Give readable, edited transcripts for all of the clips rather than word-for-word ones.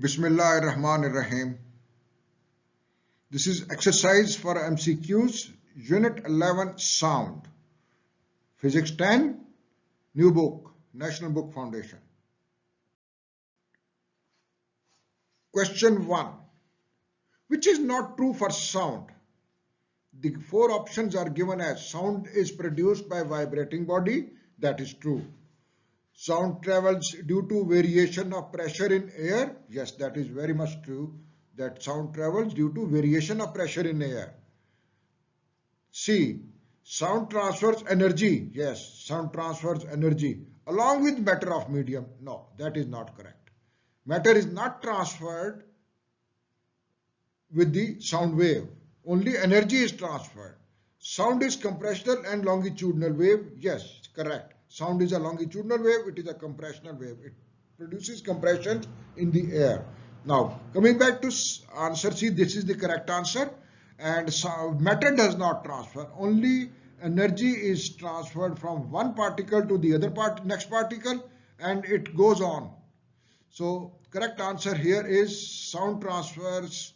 Bismillahirrahmanirrahim. This is exercise for MCQs, Unit 11, Sound. Physics 10, new book, National Book Foundation. Question 1. Which is not true for sound? The four options are given as sound is produced by vibrating body, that is true. Sound travels due to variation of pressure in air, yes, that is very much true, that sound travels due to variation of pressure in air. C. Sound transfers energy, yes, sound transfers energy along with matter of medium, no, that is not correct. Matter is not transferred with the sound wave, only energy is transferred. Sound is compressional and longitudinal wave, yes, correct. Sound is a longitudinal wave, it is a compressional wave. It produces compression in the air. Now, coming back to answer C, this is the correct answer. And matter does not transfer, only energy is transferred from one particle to the other next particle, and it goes on. So, correct answer here is sound transfers,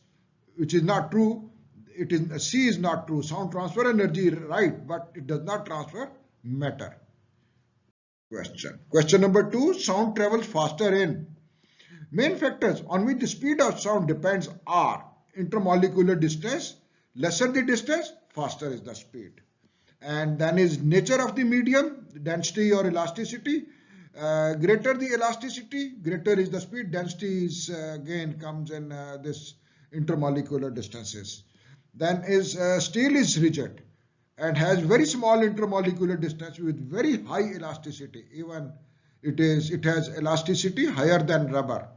which is not true. It is C is not true. Sound transfer energy, right, but it does not transfer matter. Question number 2. Sound travels faster in. Main factors on which the speed of sound depends are intermolecular distance. Lesser the distance, faster is the speed. And then is nature of the medium, density or elasticity. Greater the elasticity, greater is the speed. Density is again comes in this intermolecular distances. Then is steel is rigid and has very small intermolecular distance with very high elasticity. Even it has elasticity higher than rubber.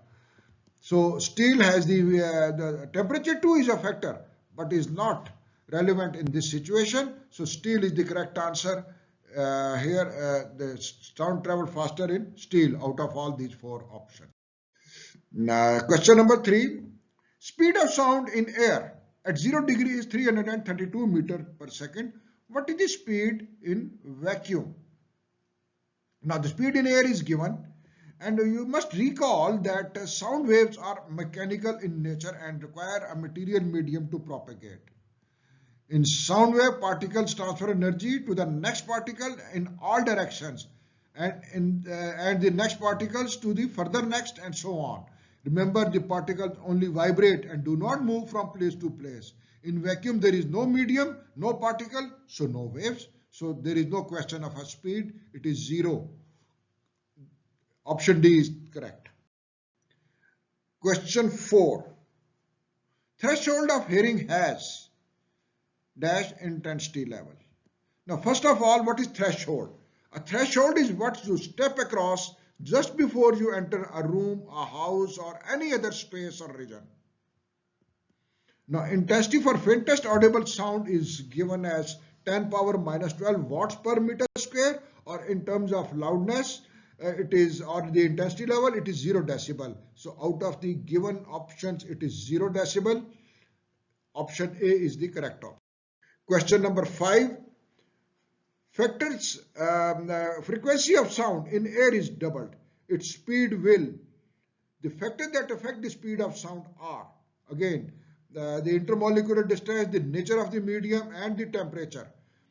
So steel has the temperature too is a factor, but is not relevant in this situation. So steel is the correct answer. Here the sound travel faster in steel out of all these four options. Now, question number 3. Speed of sound in air at 0 degree is 332 meters per second. What is the speed in vacuum? Now the speed in air is given, and you must recall that sound waves are mechanical in nature and require a material medium to propagate. In sound wave, particles transfer energy to the next particle in all directions, and the next particles to the further next, and so on. Remember, the particles only vibrate and do not move from place to place. In vacuum, there is no medium, no particle, so no waves. So there is no question of a speed. It is 0. Option D is correct. Question 4. Threshold of hearing has dash intensity level. Now, first of all, what is threshold? A threshold is what you step across just before you enter a room, a house, or any other space or region. Now, intensity for faintest audible sound is given as 10 power minus 12 watts per meter square, or in terms of loudness, it is, or the intensity level, it is 0 decibel. So out of the given options, it is 0 decibel. Option A is the correct option. Question number 5. Factors, frequency of sound in air is doubled. Its speed will. The factors that affect the speed of sound are, again, the intermolecular distance, the nature of the medium, and the temperature.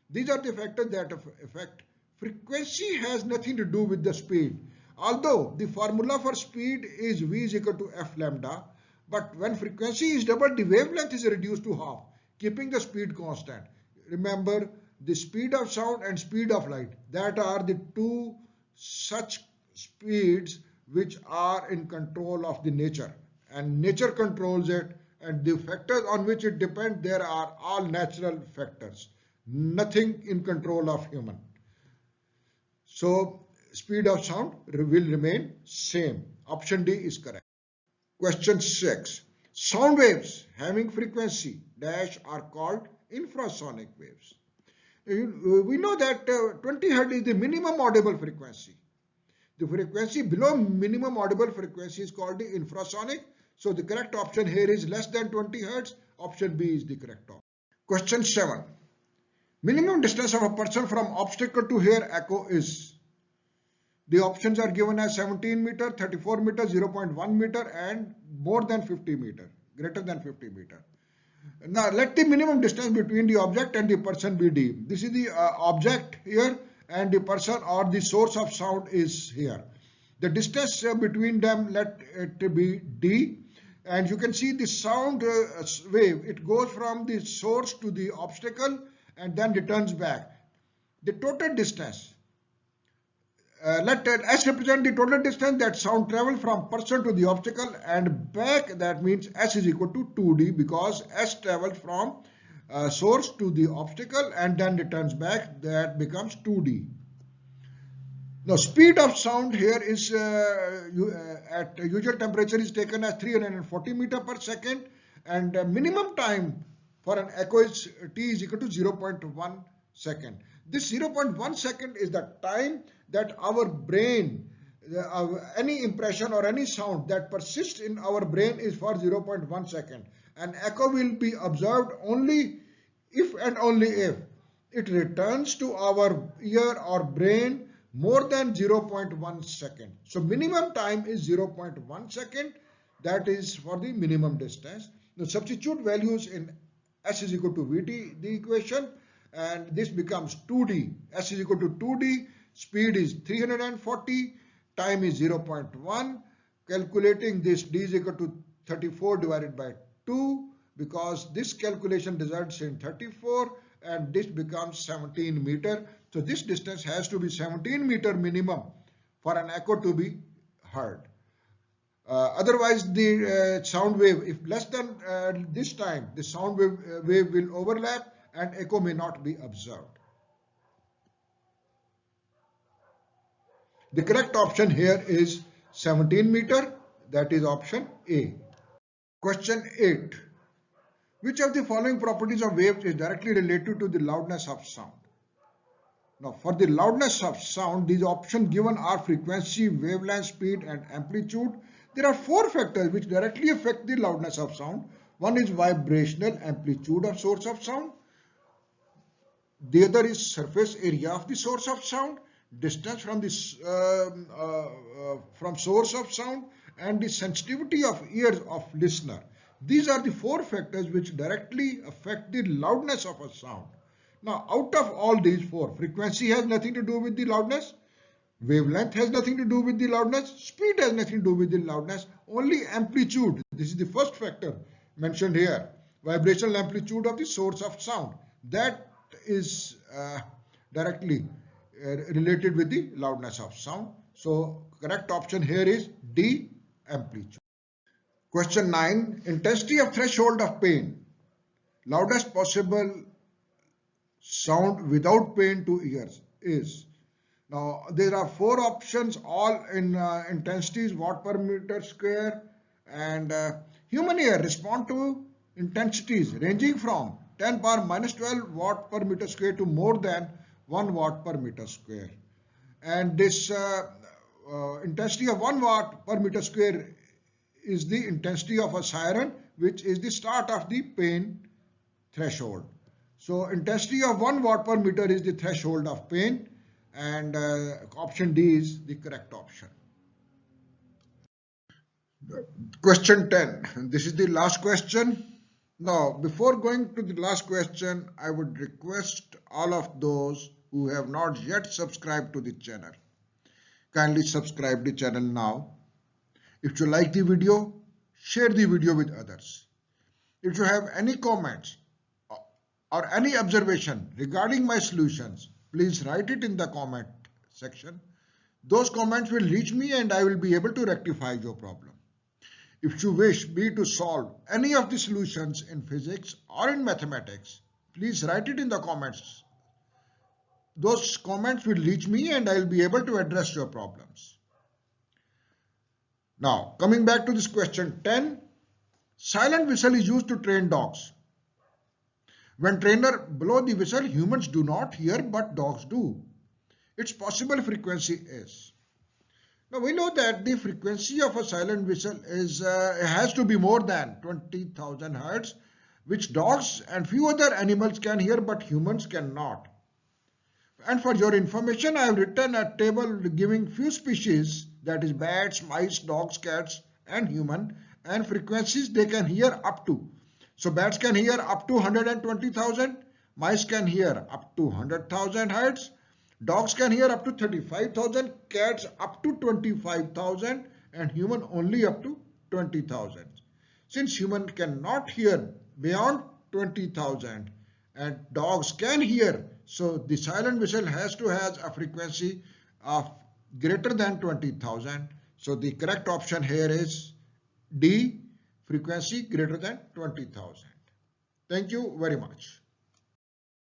These are the factors that affect. Frequency has nothing to do with the speed. Although the formula for speed is V is equal to F lambda, but when frequency is doubled, the wavelength is reduced to half, keeping the speed constant. Remember, the speed of sound and speed of light, that are the two such speeds which are in control of the nature, and nature controls it, and the factors on which it depends, there are all natural factors, nothing in control of human. So speed of sound will remain same. Option D is correct. Question 6. Sound waves having frequency dash are called infrasonic waves. We know that 20 Hz is the minimum audible frequency. The frequency below minimum audible frequency is called the infrasonic. So the correct option here is less than 20 Hz. Option B is the correct option. Question 7. Minimum distance of a person from obstacle to hear echo is. The options are given as 17 meter, 34 meter, 0.1 meter and more than 50 meter, greater than 50 meter. Now let the minimum distance between the object and the person be d. This is the object here and the person or the source of sound is here. The distance between them, let it be d, and you can see the sound wave, it goes from the source to the obstacle and then returns back. The total distance, let S represent the total distance that sound travels from person to the obstacle and back. That means S is equal to 2d because S travels from source to the obstacle and then returns back. That becomes 2d. Now speed of sound here is at usual temperature is taken as 340 meter per second, and minimum time for an echo is t is equal to 0.1 second. This 0.1 second is the time that our brain, any impression or any sound that persists in our brain is for 0.1 second. An echo will be observed only if and only if it returns to our ear or brain more than 0.1 second. So minimum time is 0.1 second. That is for the minimum distance. Now substitute values in S is equal to Vt, the equation, and this becomes 2d. S is equal to 2d, speed is 340, time is 0.1. Calculating this, d is equal to 34 divided by 2 because this calculation results in 34 and this becomes 17 meter. So this distance has to be 17 meter minimum for an echo to be heard. Otherwise the sound wave, if less than this time, the sound wave will overlap and echo may not be observed. The correct option here is 17 meter, that is option A. Question 8. Which of the following properties of waves is directly related to the loudness of sound? Now for the loudness of sound, these options given are frequency, wavelength, speed and amplitude. There are 4 factors which directly affect the loudness of sound. One is vibrational amplitude of source of sound. The other is surface area of the source of sound, distance from the from source of sound, and the sensitivity of ears of listener. These are the 4 factors which directly affect the loudness of a sound. Now out of all these 4, frequency has nothing to do with the loudness, wavelength has nothing to do with the loudness, speed has nothing to do with the loudness, only amplitude. This is the first factor mentioned here, vibrational amplitude of the source of sound. That is directly related with the loudness of sound. So correct option here is D, amplitude. Question 9. Intensity of threshold of pain. Loudest possible sound without pain to ears is. Now there are 4 options, all in intensities, watt per meter square, and human ear respond to intensities ranging from 10 power minus 12 watt per meter square to more than 1 watt per meter square. And this intensity of 1 watt per meter square is the intensity of a siren, which is the start of the pain threshold. So intensity of 1 watt per meter is the threshold of pain, and option D is the correct option. Question 10. This is the last question. Now, before going to the last question, I would request all of those who have not yet subscribed to the channel, kindly subscribe the channel now. If you like the video, share the video with others. If you have any comments or any observation regarding my solutions, please write it in the comment section. Those comments will reach me and I will be able to rectify your problem. If you wish me to solve any of the solutions in physics or in mathematics, please write it in the comments. Those comments will reach me and I will be able to address your problems. Now, coming back to this question 10, silent whistle is used to train dogs. When trainer blow the whistle, humans do not hear, but dogs do. Its possible frequency is. Now we know that the frequency of a silent whistle is has to be more than 20,000 Hertz, which dogs and few other animals can hear, but humans cannot. And for your information, I have written a table giving few species, that is bats, mice, dogs, cats and human, and frequencies they can hear up to. So bats can hear up to 120,000, mice can hear up to 100,000 hertz, dogs can hear up to 35,000, cats up to 25,000 and human only up to 20,000. Since human cannot hear beyond 20,000 and dogs can hear, so the silent whistle has to have a frequency of greater than 20,000. So the correct option here is D, frequency greater than 20,000. Thank you very much.